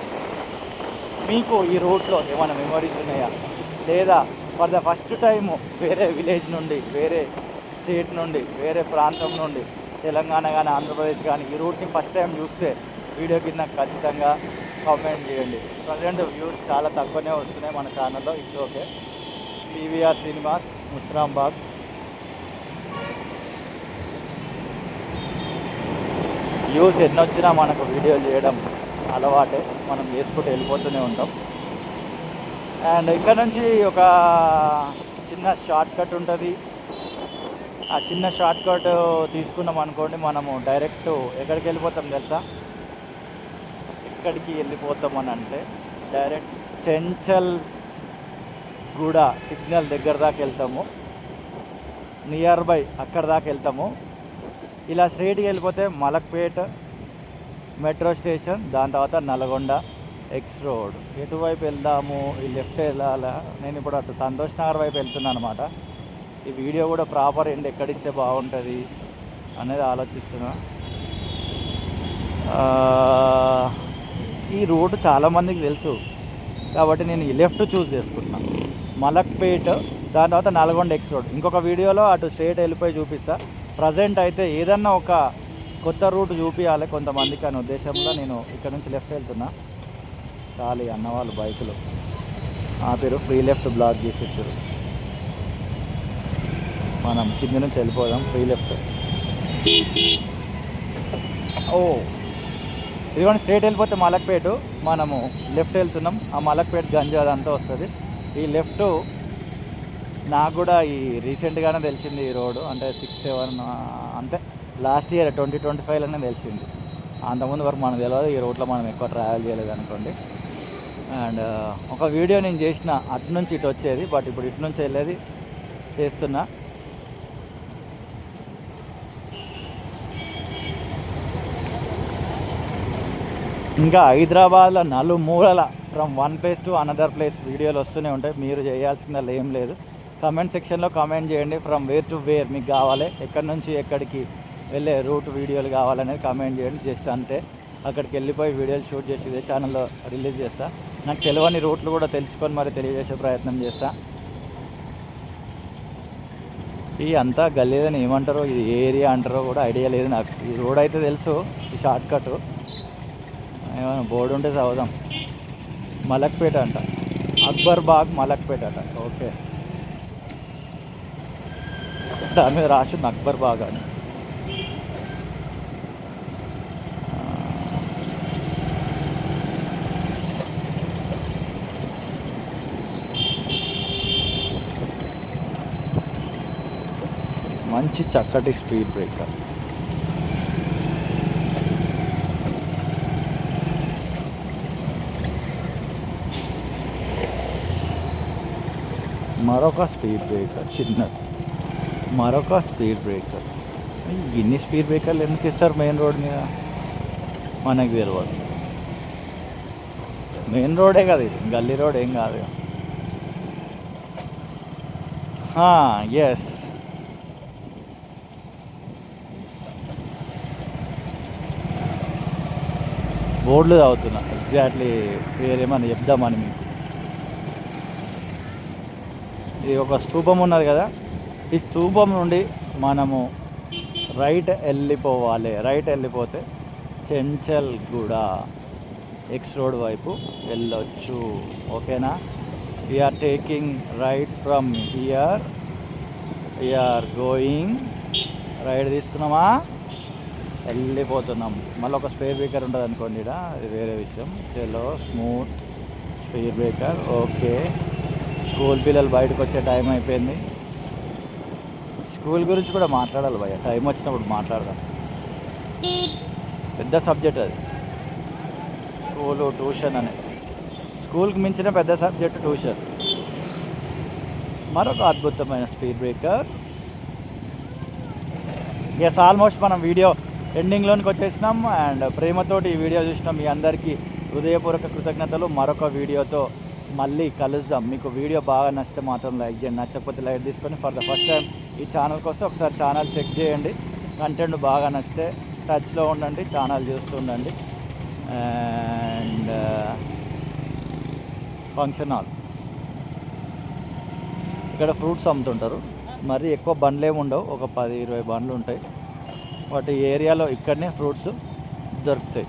మీకు ఈ రూట్లో ఏమైనా మెమరీస్ ఉన్నాయా, లేదా ఫర్ ద ఫస్ట్ టైము వేరే విలేజ్ నుండి, వేరే స్టేట్ నుండి, వేరే ప్రాంతం నుండి, తెలంగాణ కానీ ఆంధ్రప్రదేశ్ కానీ ఈ రూట్ని ఫస్ట్ టైం చూస్తే వీడియో కింద ఖచ్చితంగా కామెంట్ చేయండి. ప్రజెంట్ వ్యూస్ చాలా తక్కువనే వస్తున్నాయి మన ఛానల్లో. It's okay. PVR cinemas Musarambagh. Views ఎన్ని వచ్చినా మనకు వీడియోలు చేయడం అలవాటే, మనం చేసుకుంటూ వెళ్ళిపోతూనే ఉంటాం. అండ్ ఇక్కడ నుంచి ఒక చిన్న షార్ట్ కట్ ఉంటుంది. ఆ చిన్న షార్ట్ కట్ తీసుకున్నాం అనుకోండి, మనము డైరెక్ట్ ఎక్కడికి వెళ్ళిపోతాం తెలుసా? ఎక్కడికి వెళ్ళిపోతాం అని అంటే డైరెక్ట్ చెంచల్ గూడ సిగ్నల్ దగ్గర దాకా వెళ్తాము, నియర్ బై అక్కడ దాకా వెళ్తాము. ఇలా స్ట్రైట్గా వెళ్ళిపోతే మలక్పేట్ మెట్రో స్టేషన్, దాని తర్వాత నల్గొండ ఎక్స్ రోడ్. ఎటువైపు వెళ్దాము, ఈ లెఫ్ట్ వెళ్ళాలా? నేను ఇప్పుడు అటు సంతోష్ నగర్ వైపు వెళ్తున్నాను అనమాట. ఈ వీడియో కూడా ప్రాపర్ ఎండ్ ఎక్కడిస్తే బాగుంటుంది అనేది ఆలోచిస్తున్నా. ఈ రోడ్డు చాలామందికి తెలుసు కాబట్టి నేను ఈ లెఫ్ట్ చూస్ చేసుకుంటున్నాను. మలక్పేట్, దాని తర్వాత నల్గొండ ఎక్స్ రోడ్. ఇంకొక వీడియోలో అటు స్ట్రైట్ వెళ్ళిపోయి చూపిస్తా. ప్రజెంట్ అయితే ఏదన్నా ఒక కొత్త రూట్ చూపించాలి కొంతమందికి అనే ఉద్దేశంలో నేను ఇక్కడ నుంచి లెఫ్ట్ వెళ్తున్నా. ఖాళీ అన్నవాళ్ళు బైకులు ఆపిరు, ఫ్రీ లెఫ్ట్ బ్లాక్ చేసేసారు. మనం కింద నుంచి వెళ్ళిపోదాం, ఫ్రీ లెఫ్ట్. ఓ ఇదిగోండి, స్ట్రైట్ వెళ్ళిపోతే మలక్పేట, మనము లెఫ్ట్ వెళ్తున్నాం. ఆ మలక్పేట గంజు అదంతా వస్తుంది. ఈ లెఫ్ట్ నాకు కూడా ఈ రీసెంట్గానే తెలిసింది ఈ రోడ్డు, అంటే 6-7 అంతే, లాస్ట్ ఇయర్ 2025లోనే తెలిసింది. అంతకుముందు వరకు మనకు తెలియదు. ఈ రోడ్లో మనం ఎక్కువ ట్రావెల్ చేయలేదు అనుకోండి. అండ్ ఒక వీడియో నేను చేసిన అటు నుంచి ఇటు వచ్చేది, బట్ ఇప్పుడు ఇటు నుంచి వెళ్ళేది చేస్తున్నా. ఇంకా హైదరాబాద్లో నలుమూలల from one place to another place వీడియోలు వస్తూనే ఉంటాయి. మీరు చేయాల్సిందల్లా ఏం లేదు, కమెంట్ సెక్షన్లో కామెంట్ చేయండి. ఫ్రమ్ వేర్ టు వేర్ మీకు కావాలి, ఎక్కడి నుంచి ఎక్కడికి వెళ్ళే రూట్ వీడియోలు కావాలనేది కామెంట్ చేయండి. జస్ట్ అంతే, అక్కడికి వెళ్ళిపోయి వీడియోలు షూట్ చేసి ఇదే ఛానల్లో రిలీజ్ చేస్తా. నాకు తెలియని రూట్లు కూడా తెలుసుకొని మరి తెలియజేసే ప్రయత్నం చేస్తా. ఈ అంతా గల్లీదని ఏమంటారో, ఇది ఏ ఏరియా అంటారో కూడా ఐడియా లేదు నాకు. ఈ రోడ్ అయితే తెలుసు, ఈ షార్ట్ కట్ ఏమైనా బోర్డు ఉంటే చదువుదాం. మలక్పేట అంట, అక్బర్ బాగ్ మలక్పేట అట. ఓకే, దాని మీద రాసింది అక్బర్ బాగా అని. మంచి చక్కటి స్పీడ్ బ్రేకర్. మరొక స్పీడ్ బ్రేకర్ చిన్నది, మరొక స్పీడ్ బ్రేకర్. ఇన్ని స్పీడ్ బ్రేకర్లు ఎందుకు ఇస్తారు మెయిన్ రోడ్ మీద మనకు తెలియదు. మెయిన్ రోడే కదా ఇది, గల్లీ రోడ్ ఏం కాదు. ఎస్, బోర్డులు తాగుతున్నా ఎగ్జాక్ట్లీ వేరేమని చెప్దామని మీకు. ఇది ఒక స్తూపం ఉన్నది కదా, ఈ స్తూపం నుండి మనము రైట్ వెళ్ళిపోవాలి. రైట్ వెళ్ళిపోతే చెంచల్గూడ ఎక్స్ రోడ్ వైపు వెళ్ళొచ్చు. ఓకేనా? We're taking right from here, we're going right. తీసుకున్నామా, వెళ్ళిపోతున్నాం. మళ్ళీ ఒక స్పీడ్ బ్రేకర్ ఉంటుంది అనుకోండి, ఇక్కడ ఇది వేరే విషయం. చలో smooth speed breaker. Okay, school పిల్లలు బయటకు వచ్చే టైం అయిపోయింది. స్కూల్ గురించి కూడా మాట్లాడాలి భయ్య, టైం వచ్చినప్పుడు మాట్లాడదాం. పెద్ద సబ్జెక్ట్ అది స్కూలు, ట్యూషన్ అనేది. స్కూల్కి మించిన పెద్ద సబ్జెక్ట్ ట్యూషన్. మరొక అద్భుతమైన స్పీడ్ బ్రేకర్. ఎస్, ఆల్మోస్ట్ మనం వీడియో ఎండింగ్లోనికి వచ్చేసినాం. అండ్ ప్రేమతోటి ఈ వీడియో చూసినాం. మీ అందరికీ హృదయపూర్వక కృతజ్ఞతలు. మరొక వీడియోతో మళ్ళీ కలుద్దాం. మీకు వీడియో బాగా నచ్చితే మాత్రం లైక్ చేయండి, నచ్చకపోతే లైక్ తీసుకొని ఫర్ ద ఫస్ట్ టైం ఈ ఛానల్ కోసం ఒకసారి ఛానల్ చెక్ చేయండి. కంటెంట్ బాగా నచ్చితే టచ్లో ఉండండి, ఛానల్ చూస్తూ ఉండండి. అండ్ ఫంక్షన్ హాల్, ఇక్కడ ఫ్రూట్స్ అమ్ముతుంటారు. మరి ఎక్కువ బండ్లు ఏమి ఉండవు, ఒక 10-20 బండ్లు ఉంటాయి. వాటి ఏరియాలో ఇక్కడనే ఫ్రూట్స్ దొరుకుతాయి.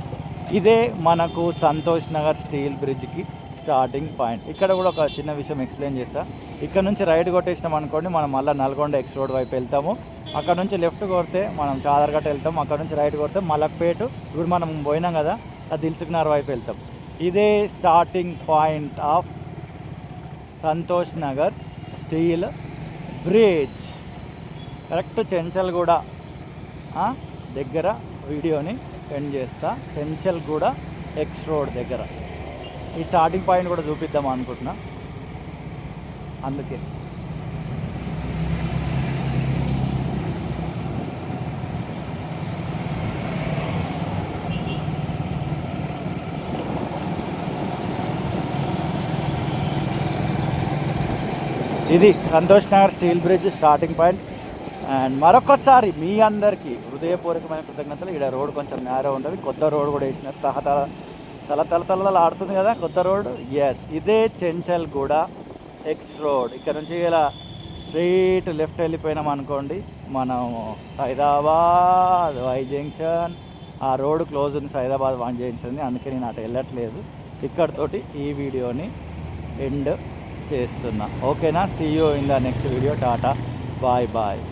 ఇదే మనకు సంతోష్ నగర్ స్టీల్ బ్రిడ్జ్కి స్టార్టింగ్ పాయింట్. ఇక్కడ కూడా ఒక చిన్న విషయం ఎక్స్ప్లెయిన్ చేస్తా. ఇక్కడ నుంచి రైట్ కొట్టేసినాం అనుకోండి, మనం మళ్ళీ నల్గొండ ఎక్స్ రోడ్ వైపు వెళ్తాము. అక్కడ నుంచి లెఫ్ట్ కొడితే మనం చాదర్గట్ట వెళ్తాం. అక్కడ నుంచి రైట్ కొడితే మలక్పేట, ఇప్పుడు మనం పోయినాం కదా, అది దిల్సుఖ్నగర్ వైపు వెళ్తాం. ఇదే starting point of Santosh Nagar steel bridge. Correct Chanchalguda దగ్గర వీడియోని ఎండ్ చేస్తా. చెంచల్గూడ ఎక్స్ రోడ్ దగ్గర ఈ స్టార్టింగ్ పాయింట్ కూడా చూపిద్దాం అనుకుంటున్నా. అందుకే ఇది Santosh Nagar steel bridge starting point. And మరొకసారి మీ అందరికీ హృదయపూర్వకమైన కృతజ్ఞతలు. ఇక్కడ రోడ్ కొంచెం నేరో ఉంటుంది, కొత్త రోడ్ కూడా వేసినారు. తల ఆడుతుంది కదా కొత్త రోడ్. ఎస్, ఇదే చెంచల్గూడ ఎక్స్ రోడ్. ఇక్కడ నుంచి ఇలా స్ట్రైట్ లెఫ్ట్ వెళ్ళిపోయినాం అనుకోండి, మనం సైదాబాద్ వై జంక్షన్. ఆ రోడ్ క్లోజ్ ఉంది, సైదాబాద్ వై జంక్షన్. అందుకే నేను అటు వెళ్ళట్లేదు. ఇక్కడతోటి ఈ వీడియోని ఎండ్ చేస్తున్నా. ఓకేనా? See you in the next video. Tata, bye bye.